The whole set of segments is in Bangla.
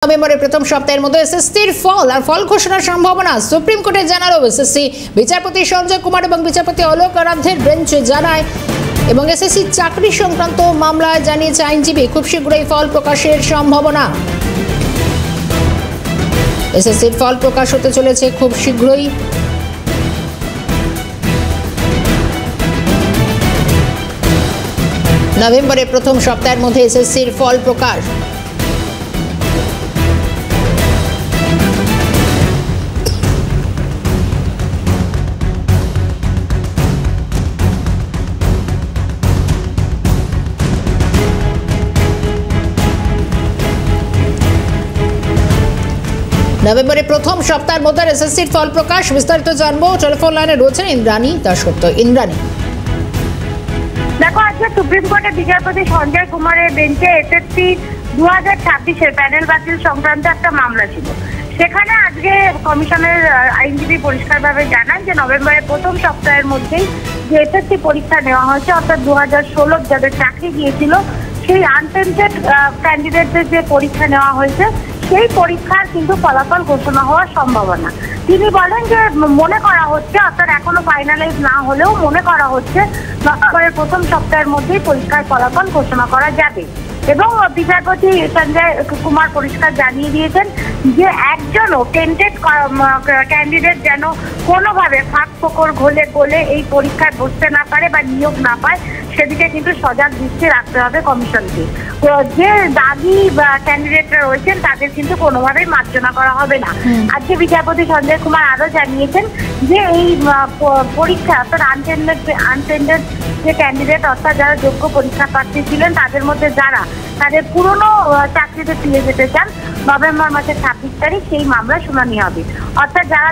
নভেম্বরের প্রথম সপ্তাহের মধ্যে এসএসসির ফল ঘোষণার সম্ভাবনা সুপ্রিম কোর্টে জানালো এসএসসি বিচারপতি সঞ্জয় কুমার এবং বিচারপতি অলোক আরাধ্যের বেঞ্চ জানায় এবং এসএসসি চাকরি সংক্রান্ত মামলায় জানিয়েছে আইনজীবী খুব শীঘ্রই ফল প্রকাশের সম্ভাবনা। এসএসসির ফল প্রকাশ হতে চলেছে খুব শীঘ্রই। নভেম্বরের প্রথম সপ্তাহের মধ্যে এসএসসির ফল প্রকাশ। নভেম্বরের প্রথম সপ্তাহের মধ্যে এসএসসির ফল প্রকাশ। বিস্তারিত জানবো, টেলিফোন লাইনে রয়েছেন ইন্দ্রাণী দাশগুপ্ত। ইন্দ্রাণী, দেখো, আজকে সুপ্রিম কোর্টের বিচারপতি সঞ্জয় কুমারের বেঞ্চে এসএসসি 2026-এর প্যানেল বাতিল সংক্রান্ত একটা মামলা ছিল। সেখানে আজকে কমিশনের আইনজীবী পরিষ্কারভাবে জানান যে নভেম্বরের প্রথম সপ্তাহের মধ্যেই যে এসএসসি পরীক্ষা নেওয়া হয়েছে, অর্থাৎ 2016 যাদের চাকরি গিয়েছিল সেই আনটেন্টেড ক্যান্ডিডেটদের যে পরীক্ষা নেওয়া হয়েছে সেই পরীক্ষার কিন্তু ফলাফল ঘোষণা হওয়ার সম্ভাবনা। তিনি বলেন যে মনে করা হচ্ছে, অর্থাৎ এখনো ফাইনালাইজ না হলেও মনে করা হচ্ছে নভেম্বরের প্রথম সপ্তাহের মধ্যেই পরীক্ষার ফলাফল ঘোষণা করা যাবে। এবং বিচারপতি সঞ্জয় কুমার পরিষ্কার জানিয়ে দিয়েছেন যে একজনও টেন্টেড ক্যান্ডিডেট যেন কোনোভাবে ফাঁক ফোকর গলে এই পরীক্ষায় বসতে না পারে বা নিয়োগ না পায়, সেদিকে কিন্তু সজাগ দৃষ্টি রাখতে হবে কমিশনকে। যে দাগি ক্যান্ডিডেটরা রয়েছেন তাদের কিন্তু কোনোভাবেই মার্জনা করা হবে না। আজকে বিচারপতি সঞ্জয় কুমার আরো জানিয়েছেন যে এই পরীক্ষা অর্থাৎ আনটেন্ডেড যে ক্যান্ডিডেট অর্থাৎ যারা যোগ্য পরীক্ষা প্রার্থী ছিলেন তাদের মধ্যে যারা তাদের পুরনো চাকরিতে ফিরে যেতে চান, নভেম্বর মাসের 26 তারিখ সেই মামলা শুনানি হবে। অর্থাৎ যারা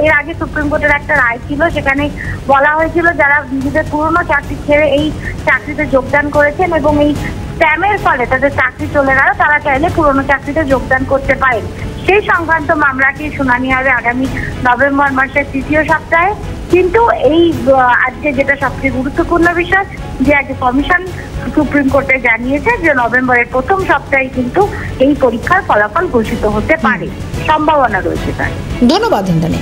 এর আগে সুপ্রিম কোর্টের একটা রায় ছিল, সেখানে বলা হয়েছিল যারা নিজেদের পুরনো চাকরি ছেড়ে এই চাকরিতে যোগদান করেছেন এবং এই স্প্যামের ফলে তাদের চাকরি চলে গেল, তারা চাইলে পুরনো চাকরিতে যোগদান করতে পারেন। সেই সংক্রান্ত মামলাটি শুনানি হবে আগামী নভেম্বর মাসের তৃতীয় সপ্তাহে। কিন্তু এই আজকে যেটা সবচেয়ে গুরুত্বপূর্ণ বিষয় যে আজকে কমিশন সুপ্রিম কোর্টে জানিয়েছে যে নভেম্বরের প্রথম সপ্তাহে কিন্তু এই পরীক্ষার ফলাফল ঘোষিত হতে পারে, সম্ভাবনা রয়েছে তার। ধন্যবাদ ইন্দ্রাণী।